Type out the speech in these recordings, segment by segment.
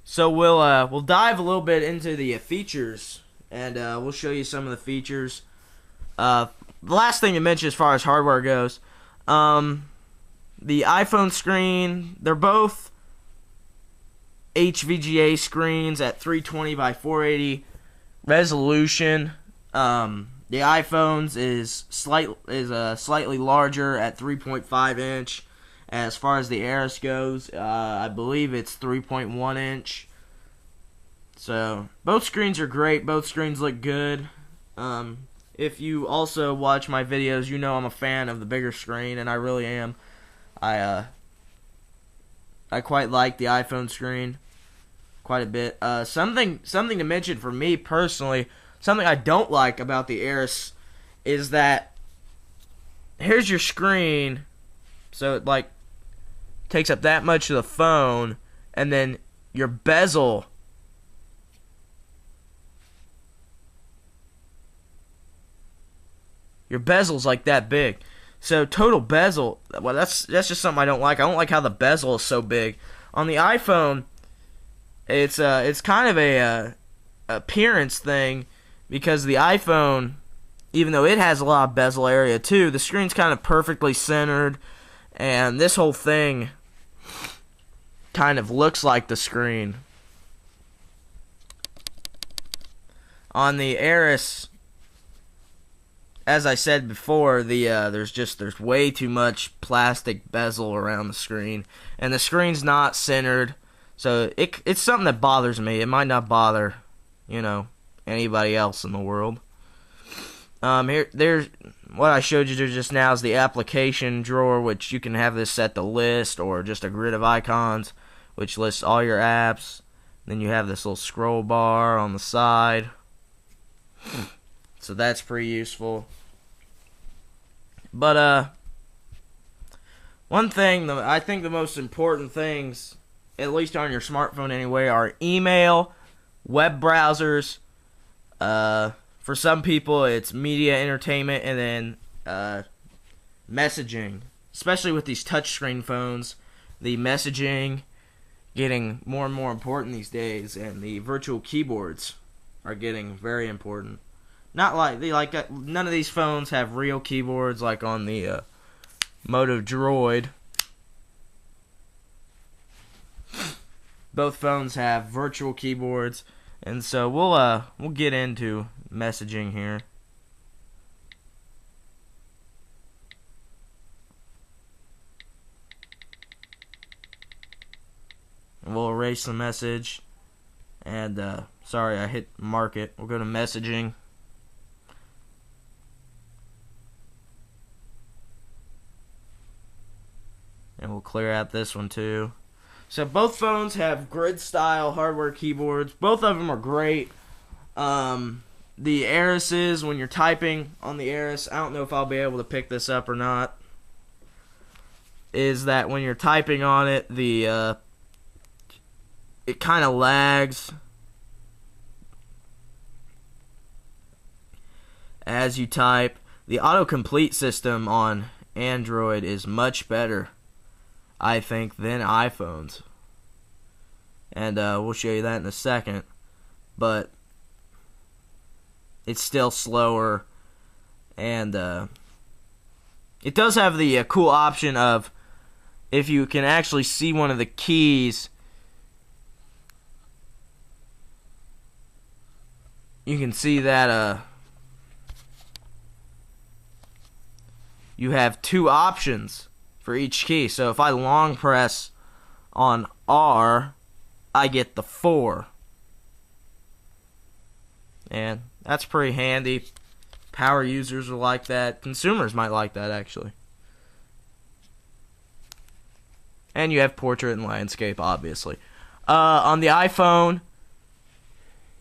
So we'll dive a little bit into the features, and we'll show you some of the features. The last thing to mention as far as hardware goes, the iPhone screen, they're both HVGA screens at 320 by 480 resolution. The iPhone's is slightly larger at 3.5 inch. As far as the Eris goes, I believe it's 3.1 inch. So both screens are great. Both screens look good. If you also watch my videos, you know I'm a fan of the bigger screen, and I really am. I quite like the iPhone screen quite a bit. Something to mention for me personally, something I don't like about the Eris is that here's your screen, so it like takes up that much of the phone, and then your bezel's like that big. So total bezel, well, that's just something I don't like. I don't like how the bezel is so big. On the iPhone, it's kind of a appearance thing, because the iPhone, even though it has a lot of bezel area too, the screen's kind of perfectly centered, and this whole thing kind of looks like the screen. On the Eris, as I said before, there's way too much plastic bezel around the screen, and the screen's not centered, so it's something that bothers me. It might not bother, anybody else in the world. There's what I showed you just now is the application drawer, which you can have this set to list or just a grid of icons, which lists all your apps. Then you have this little scroll bar on the side, so that's pretty useful. But one thing, I think the most important things, at least on your smartphone anyway, are email, web browsers. For some people, it's media, entertainment, and then messaging. Especially with these touchscreen phones, the messaging getting more and more important these days, and the virtual keyboards are getting very important. Not like none of these phones have real keyboards like on the Moto Droid. Both phones have virtual keyboards, and so we'll get into messaging here. And we'll erase the message, and sorry, I hit mark it. We'll go to messaging. And we'll clear out this one too. So both phones have grid-style hardware keyboards. Both of them are great. The Eris's, when you're typing on the Eris, I don't know if I'll be able to pick this up or not, is that when you're typing on it, it kind of lags as you type. The autocomplete system on Android is much better, I think, than iPhones, and we'll show you that in a second. But it's still slower, and it does have the cool option of, if you can actually see one of the keys, you can see that you have two options for each key. So if I long press on R, I get the 4. And that's pretty handy. Power users will like that. Consumers might like that, actually. And you have portrait and landscape, obviously. On the iPhone,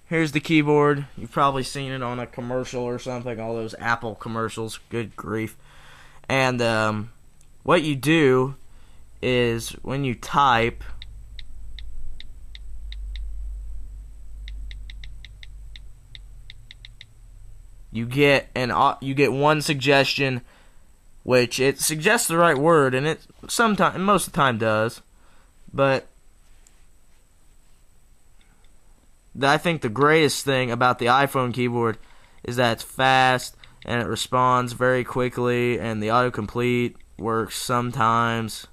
here's the keyboard. You've probably seen it on a commercial or something. All those Apple commercials. Good grief. And what you do is, when you type, you get one suggestion, which it suggests the right word, and it most of the time does, but I think the greatest thing about the iPhone keyboard is that it's fast and it responds very quickly, and the autocomplete works sometimes.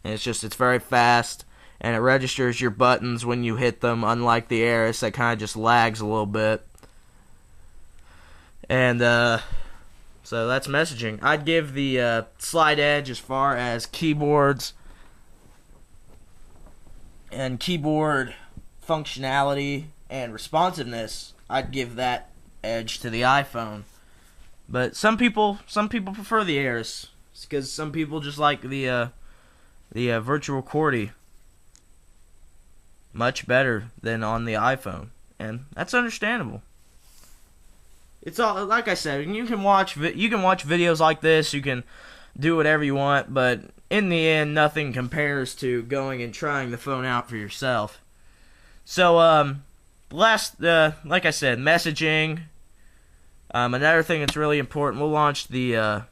And it's very fast, and it registers your buttons when you hit them, unlike the Eris that kind of just lags a little bit. And so that's messaging. I'd give the Slide Edge, as far as keyboards and keyboard functionality and responsiveness, I'd give that edge to the iPhone. But some people prefer the Eris, because some people just like the virtual QWERTY much better than on the iPhone, and that's understandable. It's all, like I said, you can watch videos like this, you can do whatever you want, but in the end, nothing compares to going and trying the phone out for yourself. So, like I said, messaging. Another thing that's really important, we'll launch the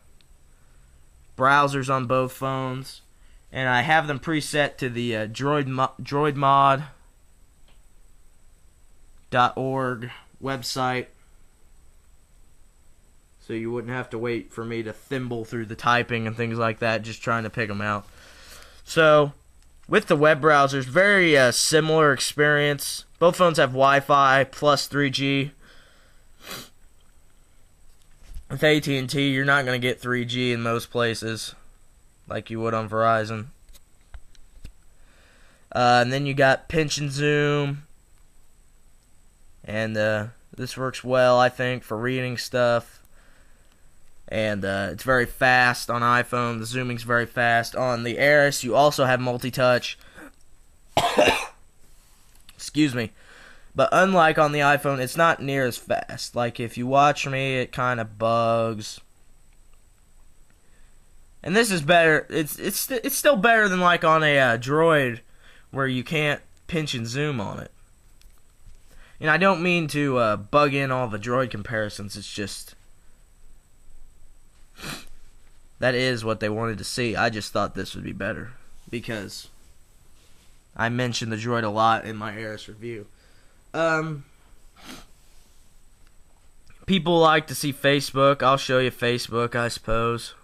browsers on both phones, and I have them preset to the droidmod.org website, so you wouldn't have to wait for me to thimble through the typing and things like that, just trying to pick them out. So, with the web browsers, very similar experience. Both phones have Wi-Fi plus 3G. With AT&T, you're not going to get 3G in most places, like you would on Verizon. And then you got pinch and zoom. And this works well, I think, for reading stuff. And it's very fast on iPhone. The zooming's very fast. On the Eris, you also have multi-touch. Excuse me. But unlike on the iPhone, it's not near as fast. Like, if you watch me, it kind of bugs. And this is better. It's still better than like on a Droid, where you can't pinch and zoom on it. And I don't mean to bug in all the Droid comparisons. It's just that is what they wanted to see. I just thought this would be better because I mentioned the Droid a lot in my Eris review. People like to see Facebook. I'll show you Facebook, I suppose.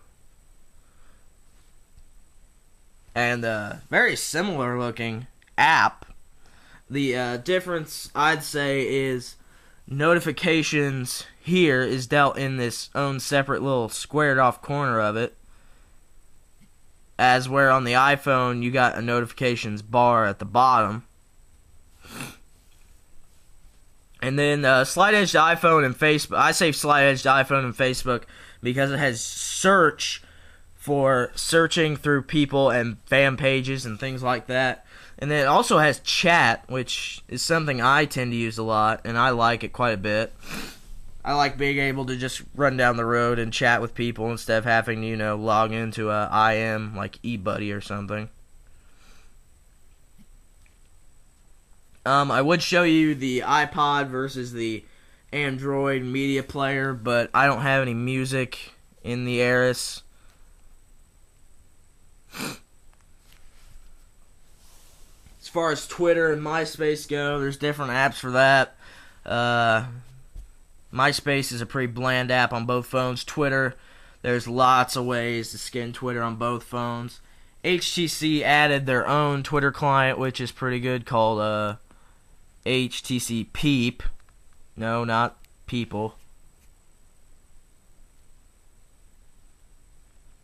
And very similar looking app. The difference, I'd say, is notifications here is dealt in this own separate little squared off corner of it, as where on the iPhone you got a notifications bar at the bottom. And then Slide Edge to iPhone and Facebook. I say Slide Edge to iPhone and Facebook because it has search for searching through people and fan pages and things like that. And then it also has chat, which is something I tend to use a lot, and I like it quite a bit. I like being able to just run down the road and chat with people instead of having to, log into a IM like eBuddy or something. I would show you the iPod versus the Android media player, but I don't have any music in the Eris. As far as Twitter and MySpace go, there's different apps for that. MySpace is a pretty bland app on both phones. Twitter, there's lots of ways to skin Twitter on both phones. HTC added their own Twitter client, which is pretty good, called HTC Peep. No, not People.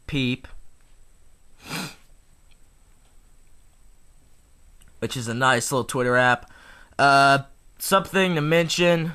Peep. Which is a nice little Twitter app. Something to mention,